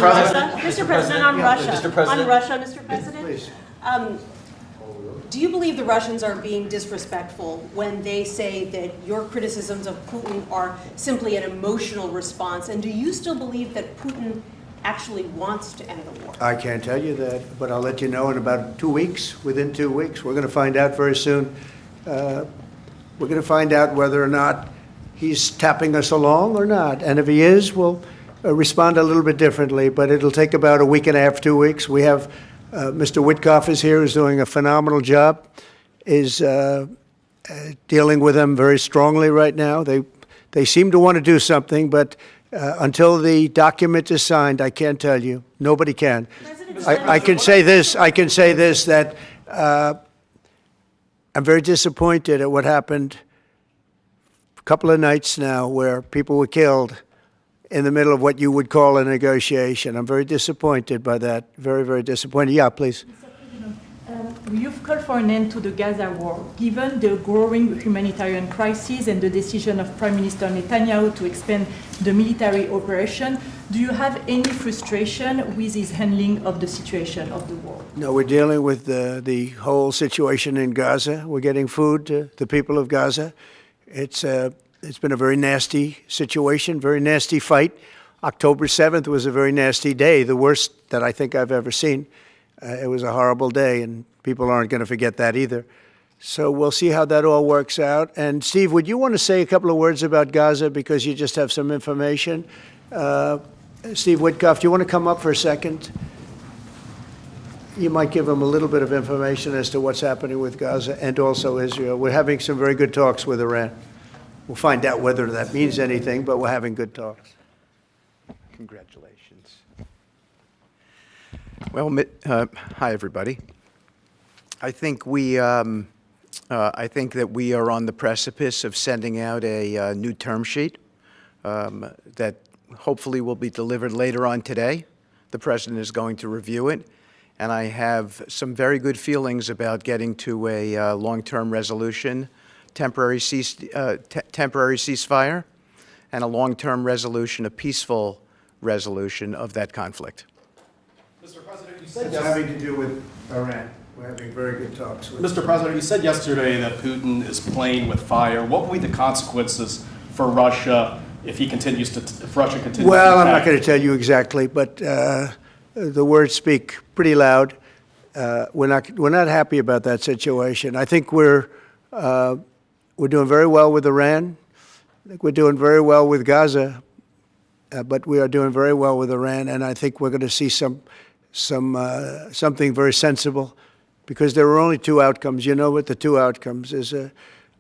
Mr. President, on Russia. Mr. President. On Russia, Mr. President. Please. Do you believe the Russians are being disrespectful when they say that your criticisms of Putin are simply an emotional response? And do you still believe that Putin actually wants to end the war? I can't tell you that, but I'll let you know in about 2 weeks. Within 2 weeks, we're going to find out very soon. We're going to find out whether or not he's tapping us along or not. And if he is, we'll respond a little bit differently. But it'll take about a week and a half, 2 weeks. We have Mr. Witkoff is here, who's doing a phenomenal job, is dealing with them very strongly right now. They seem to want to do something, but until the document is signed, I can't tell you. Nobody can. I can say this. That I'm very disappointed at what happened a couple of nights now, where people were killed in the middle of what you would call a negotiation. I'm very disappointed by that. Very, very disappointed. Yeah, please. Mr. President, you've called for an end to the Gaza war. Given the growing humanitarian crisis and the decision of Prime Minister Netanyahu to expand the military operation, do you have any frustration with his handling of the situation of the war? No, we're dealing with the whole situation in Gaza. We're getting food to the people of Gaza. It's been a very nasty situation, very nasty fight. October 7th was a very nasty day, the worst that I think I've ever seen. It was a horrible day, and people aren't going to forget that either. So we'll see how that all works out. And Steve, would you want to say a couple of words about Gaza, because you just have some information? Steve Witkoff, do you want to come up for a second? You might give them a little bit of information as to what's happening with Gaza and also Israel. We're having some very good talks with Iran. We'll find out whether that means anything, but we're having good talks. Congratulations. Well, hi everybody. I think that we are on the precipice of sending out a new term sheet that hopefully will be delivered later on today. The President is going to review it, and I have some very good feelings about getting to a long-term resolution, temporary ceasefire, and a long-term resolution, a peaceful resolution of that conflict. Mr. President, you said It's having to do with Iran. We're having very good talks with Mr. President, you said yesterday that Putin is playing with fire. What will be the consequences for Russia if Russia continues to Well, I'm not attack? going to tell you exactly, but the words speak pretty loud. We're not happy about that situation. I think we're doing very well with Iran. I think we're doing very well with Gaza, but we are doing very well with Iran, and I think we're going to see something very sensible, because there are only two outcomes. You know what the two outcomes is: a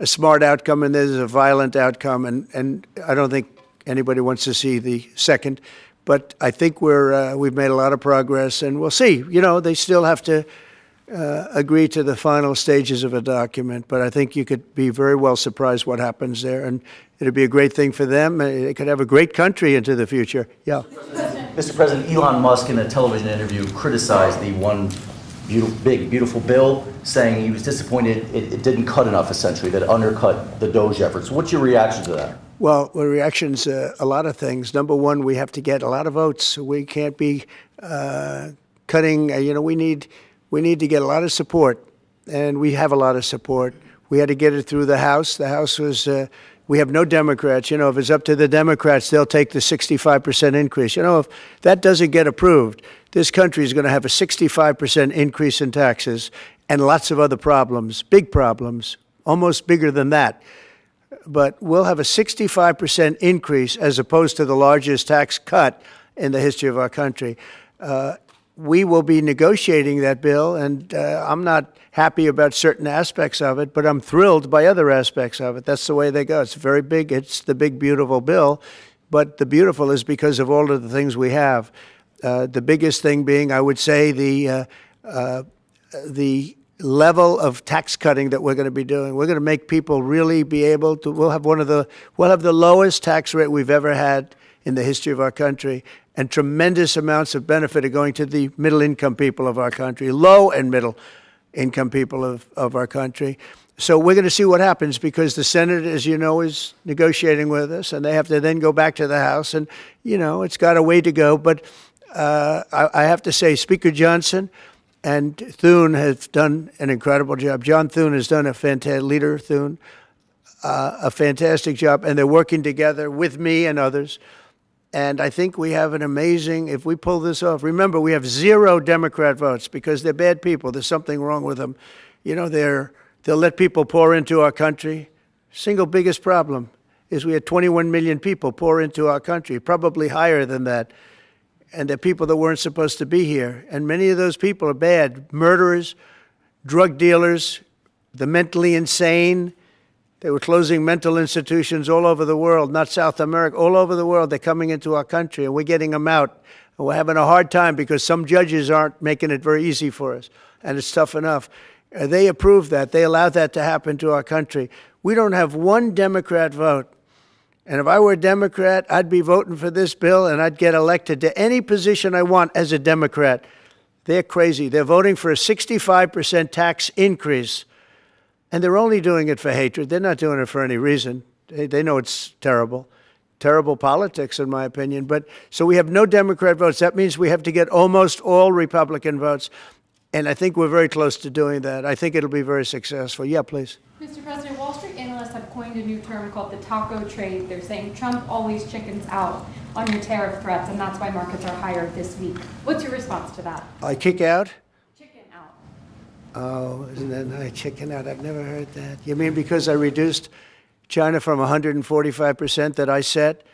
smart outcome and there's a violent outcome, and I don't think anybody wants to see the second. But I think we've made a lot of progress, and we'll see. You know, they still have to agree to the final stages of a document, but I think you could be very well surprised what happens there, and it'd be a great thing for them. It could have a great country into the future. Yeah. Mr. President, Elon Musk in a television interview criticized the one beautiful bill, saying he was disappointed it didn't cut enough, essentially, that it undercut the DOGE efforts. What's your reaction to that? Well, the reaction's a lot of things. Number one, we have to get a lot of votes. We can't be cutting. We need to get a lot of support, and we have a lot of support. We had to get it through the House. The House was. We have no Democrats. You know, if it's up to the Democrats, they'll take the 65% increase. You know, if that doesn't get approved, this country is going to have a 65% increase in taxes and lots of other problems, big problems, almost bigger than that. But we'll have a 65% increase as opposed to the largest tax cut in the history of our country. We will be negotiating that bill, and I'm not happy about certain aspects of it, but I'm thrilled by other aspects of it. That's the way they go. It's very big. It's the big, beautiful bill, but the beautiful is because of all of the things we have. The biggest thing being, I would say, the level of tax cutting that we're going to be doing. We're going to make people really be able to. We'll have the lowest tax rate we've ever had in the history of our country, and tremendous amounts of benefit are going to the middle-income people of our country, low and middle-income people of our country. So we're going to see what happens, because the Senate, as you know, is negotiating with us, and they have to then go back to the House, and, you know, it's got a way to go. But I have to say, Speaker Johnson and Thune have done an incredible job. John Thune has done a fantastic job, and they're working together with me and others. And I think we have an amazing, if we pull this off, remember, we have 0 Democrat votes because they're bad people. There's something wrong with them. You know, they'll let people pour into our country. Single biggest problem is we had 21 million people pour into our country, probably higher than that. And they're people that weren't supposed to be here. And many of those people are bad. Murderers, drug dealers, the mentally insane. They were closing mental institutions all over the world, not South America, all over the world. They're coming into our country, and we're getting them out. And we're having a hard time because some judges aren't making it very easy for us, and it's tough enough. They approved that. They allowed that to happen to our country. We don't have one Democrat vote. And if I were a Democrat, I'd be voting for this bill, and I'd get elected to any position I want as a Democrat. They're crazy. They're voting for a 65% tax increase. And they're only doing it for hatred. They're not doing it for any reason. They know it's terrible. Terrible politics, in my opinion. But so we have no Democrat votes. That means we have to get almost all Republican votes. And I think we're very close to doing that. I think it'll be very successful. Yeah, please. Mr. President, Wall Street analysts have coined a new term called the taco trade. They're saying Trump always chickens out on your tariff threats, and that's why markets are higher this week. What's your response to that? I kick out? Chicken out. Oh, isn't that nice? Chicken out. I've never heard that. You mean because I reduced China from 145% that I set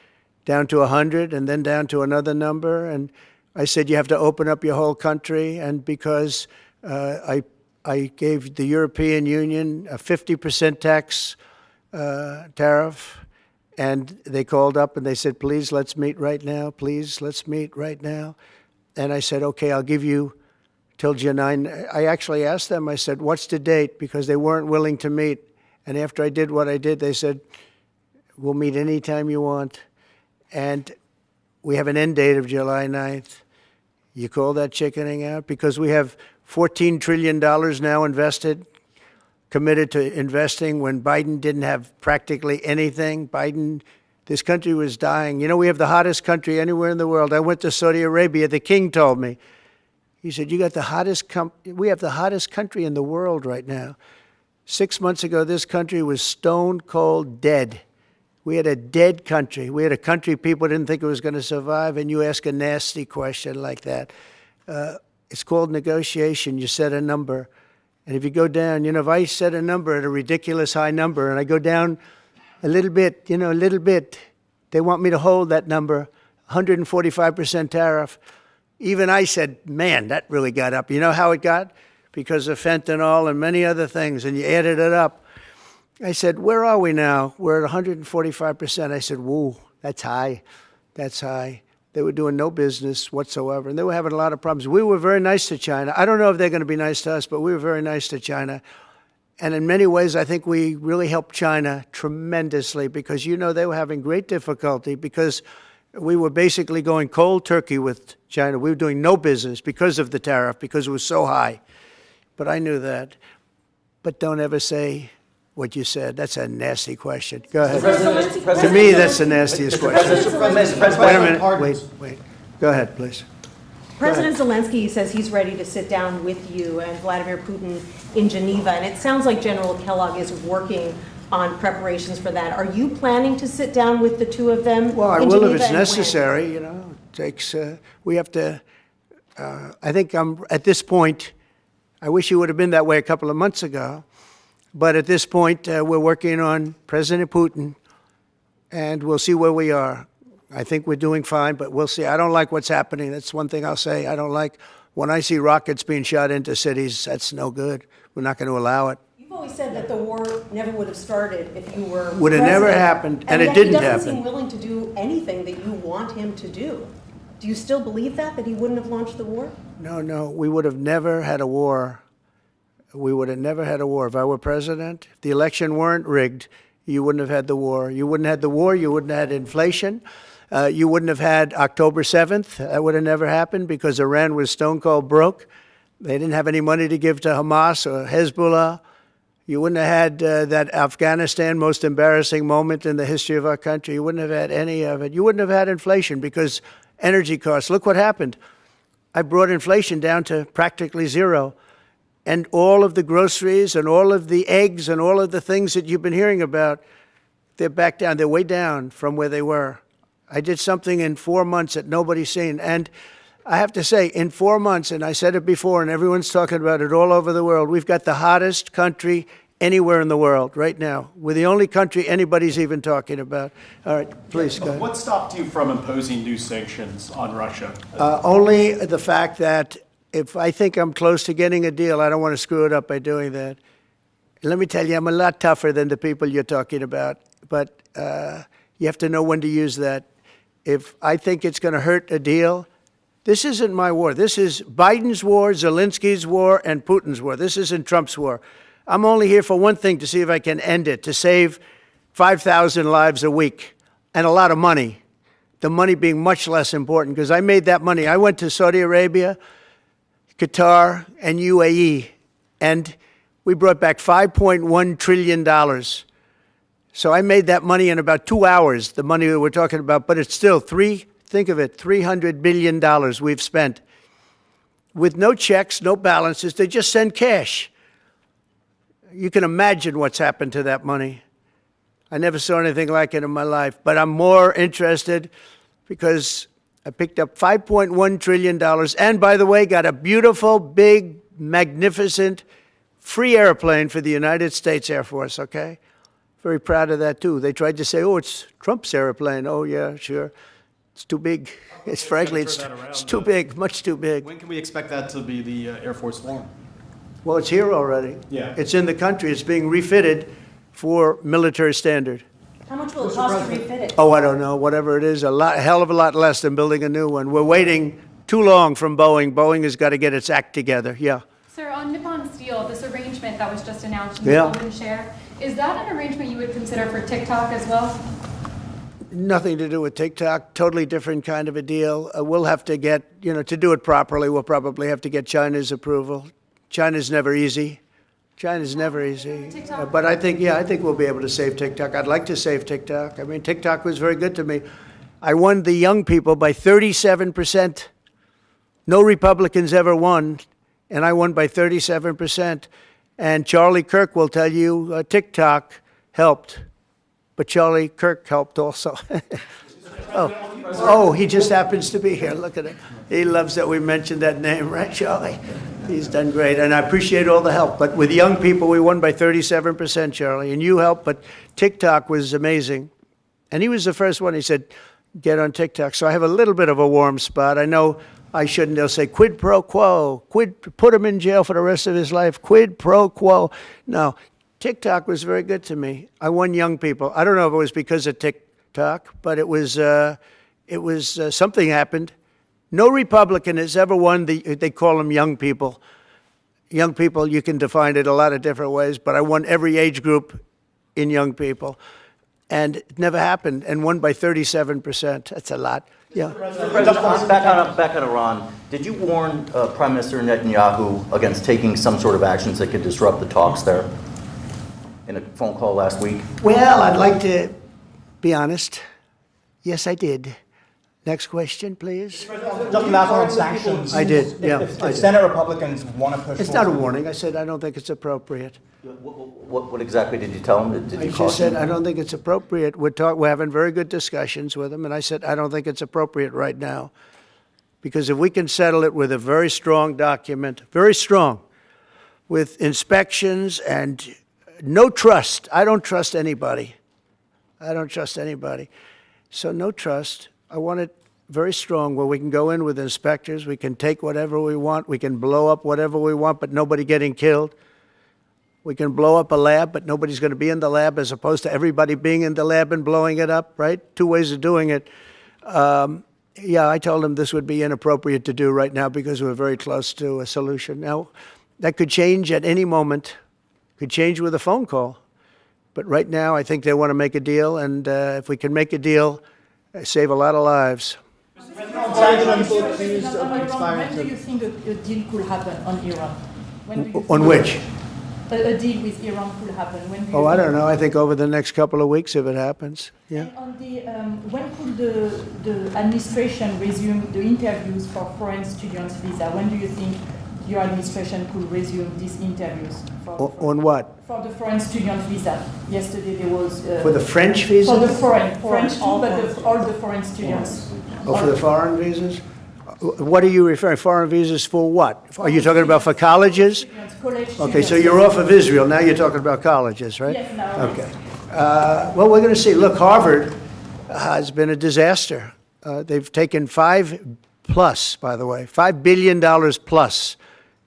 down to 100 and then down to another number? And I said you have to open up your whole country. And because I gave the European Union a 50% tax tariff, and they called up and they said, please, let's meet right now. Please, let's meet right now. And I said, okay, I'll give you till Jeanine. I actually asked them, I said, what's the date? Because they weren't willing to meet. And after I did what I did, they said, we'll meet anytime you want. And we have an end date of July 9th. You call that chickening out? Because we have $14 trillion now invested, committed to investing when Biden didn't have practically anything. This country was dying. You know, we have the hottest country anywhere in the world. I went to Saudi Arabia. The king told me. He said, you got the hottest we have the hottest country in the world right now. 6 months ago, this country was stone cold dead. We had a dead country. We had a country people didn't think it was going to survive, and you ask a nasty question like that. It's called negotiation. You set a number. And if you go down, you know, if I set a number at a ridiculous high number and I go down a little bit, you know, a little bit, they want me to hold that number, 145% tariff. Even I said, man, that really got up. You know how it got? Because of fentanyl and many other things, and you added it up. I said, where are we now? We're at 145%. I said, whoa, that's high. That's high. They were doing no business whatsoever, and they were having a lot of problems. We were very nice to China. I don't know if they're going to be nice to us, but we were very nice to China. And in many ways, I think we really helped China tremendously because, you know, they were having great difficulty because we were basically going cold turkey with China. We were doing no business because of the tariff, because it was so high. But I knew that. But don't ever say what you said. That's a nasty question. Go ahead. To me, that's the nastiest question. Wait a minute. Wait. Go ahead, please. President Zelensky says he's ready to sit down with you and Vladimir Putin in Geneva, and it sounds like General Kellogg is working on preparations for that. Are you planning to sit down with the two of them? Well, I will if it's necessary. You know, it takes. We have to. I think I'm at this point. I wish it would have been that way a couple of months ago, but at this point, we're working on President Putin, and we'll see where we are. I think we're doing fine, but we'll see. I don't like what's happening. That's one thing I'll say. I don't like when I see rockets being shot into cities. That's no good. We're not going to allow it. You've always said that the war never would have started if you were Would have never happened, and it didn't happen. He doesn't seem willing to do anything that you want him to do. Do you still believe that he wouldn't have launched the war? No. We would have never had a war. We would have never had a war. If I were president, if the election weren't rigged, you wouldn't have had the war. You wouldn't have had the war. You wouldn't have had inflation. You wouldn't have had October 7th. That would have never happened because Iran was stone cold broke. They didn't have any money to give to Hamas or Hezbollah. You wouldn't have had that Afghanistan most embarrassing moment in the history of our country. You wouldn't have had any of it. You wouldn't have had inflation because energy costs. Look what happened. I brought inflation down to practically zero. And all of the groceries and all of the eggs and all of the things that you've been hearing about, they're back down. They're way down from where they were. I did something in 4 months that nobody's seen. And I have to say, in 4 months, and I said it before, and everyone's talking about it all over the world, we've got the hottest country anywhere in the world right now. We're the only country anybody's even talking about. All right, please, go ahead. What stopped you from imposing new sanctions on Russia? Only the fact that if I think I'm close to getting a deal, I don't want to screw it up by doing that. Let me tell you, I'm a lot tougher than the people you're talking about, but you have to know when to use that. If I think it's going to hurt a deal, this isn't my war. This is Biden's war, Zelensky's war, and Putin's war. This isn't Trump's war. I'm only here for one thing, to see if I can end it, to save 5,000 lives a week and a lot of money, the money being much less important, because I made that money. I went to Saudi Arabia, Qatar, and UAE, and we brought back $5.1 trillion. So I made that money in about 2 hours, the money that we're talking about, but it's still think of it, $300 billion we've spent with no checks, no balances. They just send cash. You can imagine what's happened to that money. I never saw anything like it in my life, but I'm more interested because I picked up $5.1 trillion and, by the way, got a beautiful, big, magnificent, free airplane for the United States Air Force, okay? Very proud of that, too. They tried to say, oh, it's Trump's airplane. Oh, yeah, sure. It's too big. It's frankly, it's too big, much too big. When can we expect that to be the Air Force One? Well, it's here already. Yeah. It's in the country. It's being refitted for military standard. How much will it cost to refit it? Oh, I don't know. Whatever it is, a hell of a lot less than building a new one. We're waiting too long from Boeing. Boeing has got to get its act together. Yeah. Sir, on Nippon Steel, this arrangement that was just announced in the Yeah. golden share, is that an arrangement you would consider for TikTok as well? Nothing to do with TikTok. Totally different kind of a deal. We'll have to get, to do it properly, we'll probably have to get China's approval. China's never easy. China's never easy. But I think we'll be able to save TikTok. I'd like to save TikTok. I mean, TikTok was very good to me. I won the young people by 37%. No Republicans ever won, and I won by 37%. And Charlie Kirk will tell you TikTok helped, but Charlie Kirk helped also. Oh, he just happens to be here. Look at him. He loves that we mentioned that name, right, Charlie? He's done great, and I appreciate all the help. But with young people, we won by 37%, Charlie, and you helped. But TikTok was amazing. And he was the first one. He said, get on TikTok. So I have a little bit of a warm spot. I know I shouldn't. They'll say, quid pro quo, put him in jail for the rest of his life, quid pro quo. No, TikTok was very good to me. I won young people. I don't know if it was because of TikTok, but it was something happened. No Republican has ever won they call them young people. Young people, you can define it a lot of different ways, but I won every age group in young people. And it never happened, and won by 37%. That's a lot. Yeah. Back on Iran, did you warn Prime Minister Netanyahu against taking some sort of actions that could disrupt the talks there in a phone call last week? Well, I'd like to be honest. Yes, I did. Next question, please. Just last on sanctions. I did, yeah. If Senate Republicans want to push It's not a warning. I said I don't think it's appropriate. What exactly did you tell him? Did you I just said I don't think it's appropriate. We're having very good discussions with him, and I said I don't think it's appropriate right now. Because if we can settle it with a very strong document, very strong, with inspections and no trust. I don't trust anybody. I don't trust anybody. So no trust. I want it very strong where we can go in with inspectors. We can take whatever we want. We can blow up whatever we want, but nobody getting killed. We can blow up a lab, but nobody's going to be in the lab, as opposed to everybody being in the lab and blowing it up, right? Two ways of doing it. Yeah, I told him this would be inappropriate to do right now because we're very close to a solution. Now, that could change at any moment. Could change with a phone call. But right now, I think they want to make a deal, and if we can make a deal, save a lot of lives. When do you think a deal could happen on Iran? On which? a deal with Iran could happen? When do you Oh, I don't know. I think over the next couple of weeks if it happens. Yeah. And on the, when could the administration resume the interviews for foreign students' visa? When do you think your administration could resume these interviews? On what? For the foreign student visa. Yesterday there was... For the French visa? For the French too, but all the foreign students. Oh, for the foreign visas? What are you referring? Foreign visas for what? Are you talking about for colleges? College Okay, so students. you're off of Israel. Now you're talking about colleges, right? Yes, now. Okay. Well, we're going to see. Look, Harvard has been a disaster. They've taken $5 billion plus.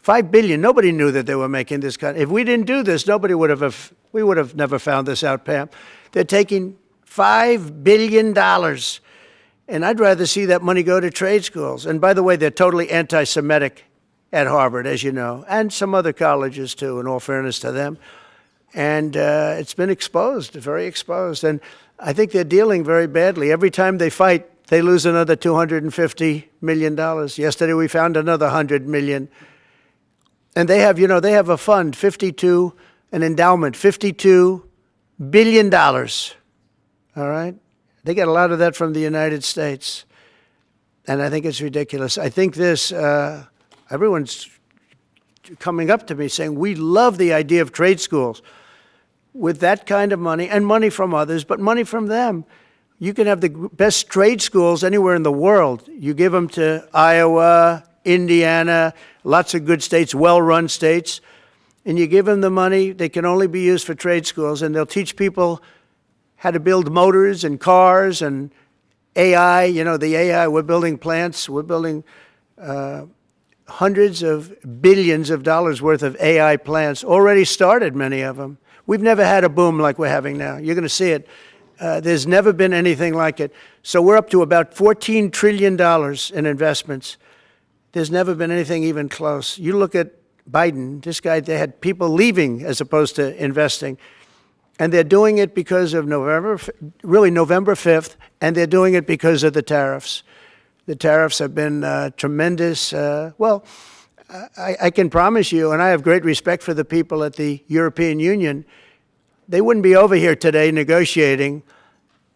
$5 billion. Nobody knew that they were making this kind. If we didn't do this, we would have never found this out, Pam. They're taking $5 billion. And I'd rather see that money go to trade schools. And by the way, they're totally anti-Semitic at Harvard, as you know, and some other colleges too, in all fairness to them. And it's been exposed, very exposed. And I think they're dealing very badly. Every time they fight, they lose another $250 million. Yesterday we found another $100 million. And they have, they have a fund, an endowment, $52 billion. All right? They get a lot of that from the United States. And I think it's ridiculous. I think everyone's coming up to me saying, we love the idea of trade schools with that kind of money, and money from others, but money from them. You can have the best trade schools anywhere in the world. You give them to Iowa, Indiana, lots of good states, well-run states, and you give them the money. They can only be used for trade schools, and they'll teach people how to build motors and cars and AI. The AI, we're building plants, we're building hundreds of billions of dollars worth of AI plants, already started, many of them. We've never had a boom like we're having now. You're going to see it. There's never been anything like it. So we're up to about $14 trillion in investments. There's never been anything even close. You look at Biden, this guy, they had people leaving as opposed to investing. And they're doing it because of November 5th, and they're doing it because of the tariffs. The tariffs have been tremendous. I can promise you, and I have great respect for the people at the European Union, they wouldn't be over here today negotiating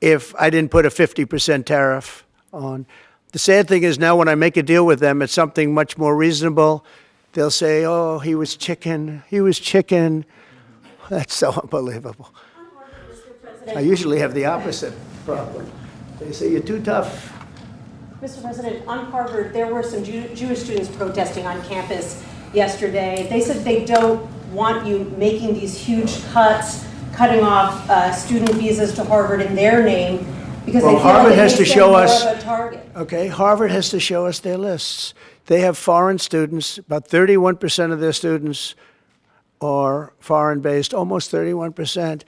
if I didn't put a 50% tariff on. The sad thing is now when I make a deal with them, it's something much more reasonable. They'll say, oh, he was chicken. That's so unbelievable. I usually have the opposite problem. They say, you're too tough. Mr. President, on Harvard, there were some Jewish students protesting on campus yesterday. They said they don't want you making these huge cuts, cutting off student visas to Harvard in their name, because they feel Harvard like it has to makes them show more us. of a target. Okay, Harvard has to show us their lists. They have foreign students. About 31% of their students are foreign-based, almost 31%.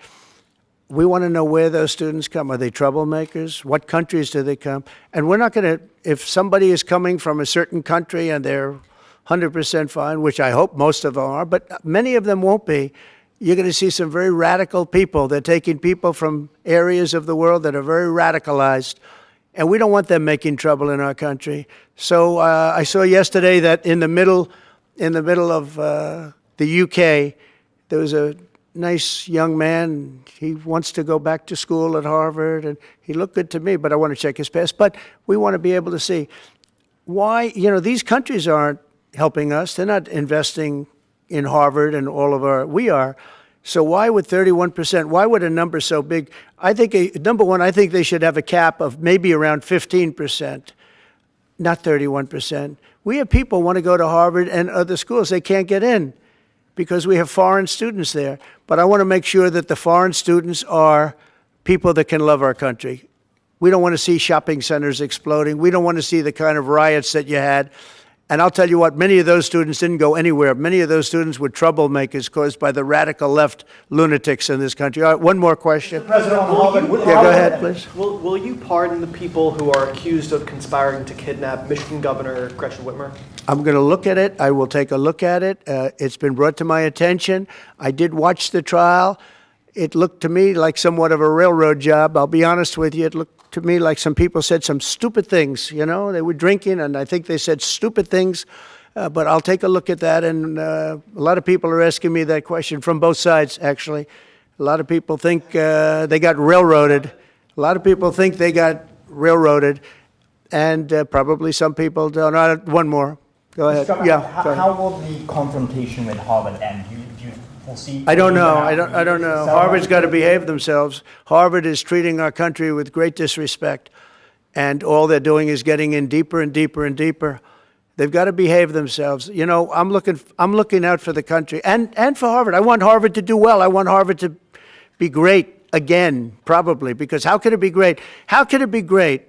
We want to know where those students come. Are they troublemakers? What countries do they come? And we're not going to, if somebody is coming from a certain country and they're 100% fine, which I hope most of them are, but many of them won't be, you're going to see some very radical people. They're taking people from areas of the world that are very radicalized, and we don't want them making trouble in our country. So I saw yesterday that in the middle of the UK, there was a nice young man. He wants to go back to school at Harvard, and he looked good to me, but I want to check his past. But we want to be able to see why, these countries aren't helping us. They're not investing in Harvard and all of we are. So why would 31%, why would a number so big? I think, number one, I think they should have a cap of maybe around 15%, not 31%. We have people who want to go to Harvard and other schools. They can't get in because we have foreign students there. But I want to make sure that the foreign students are people that can love our country. We don't want to see shopping centers exploding. We don't want to see the kind of riots that you had. And I'll tell you what, many of those students didn't go anywhere. Many of those students were troublemakers caused by the radical left lunatics in this country. All right, one more question. President Harvard, Yeah, go ahead, please. Will you pardon the people who are accused of conspiring to kidnap Michigan Governor Gretchen Whitmer? I'm going to look at it. I will take a look at it. It's been brought to my attention. I did watch the trial. It looked to me like somewhat of a railroad job. I'll be honest with you. It looked to me like some people said some stupid things, you know. They were drinking, and I think they said stupid things. But I'll take a look at that, and a lot of people are asking me that question from both sides, actually. A lot of people think they got railroaded. A lot of people think they got railroaded, and probably some people don't. One more. Go ahead. Mr. Yeah. How, go ahead. how will the confrontation with Harvard end? We'll see. I don't know. I don't know. Harvard's got to behave themselves. Harvard is treating our country with great disrespect, and all they're doing is getting in deeper and deeper and deeper. They've got to behave themselves. You know, I'm looking out for the country and for Harvard. I want Harvard to do well. I want Harvard to be great again, probably, because how could it be great? How could it be great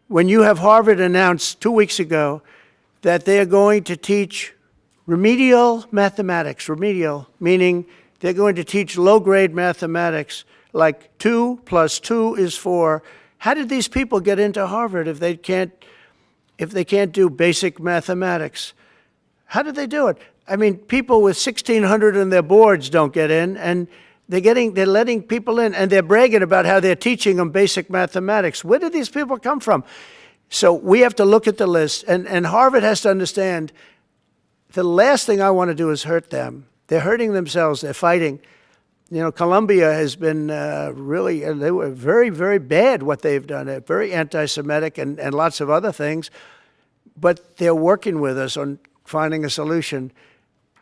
when you have Harvard announced 2 weeks ago that they're going to teach remedial mathematics, remedial, meaning they're going to teach low-grade mathematics, like 2 + 2 is 4. How did these people get into Harvard if they can't do basic mathematics? How did they do it? I mean, people with 1,600 in their boards don't get in, and they're letting people in, and they're bragging about how they're teaching them basic mathematics. Where did these people come from? So we have to look at the list, and Harvard has to understand the last thing I want to do is hurt them. They're hurting themselves. They're fighting. You know, Columbia has been really, they were very, very bad what they've done. They're very anti-Semitic and lots of other things. But they're working with us on finding a solution.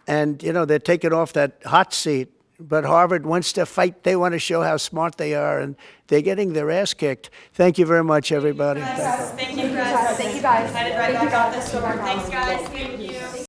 And, you know, they're taking off that hot seat. But Harvard wants to fight. They want to show how smart they are. And they're getting their ass kicked. Thank you very much, everybody. Thank you, guys. Thank you, guys. Headed right back out this door. Thanks, guys. Thank you.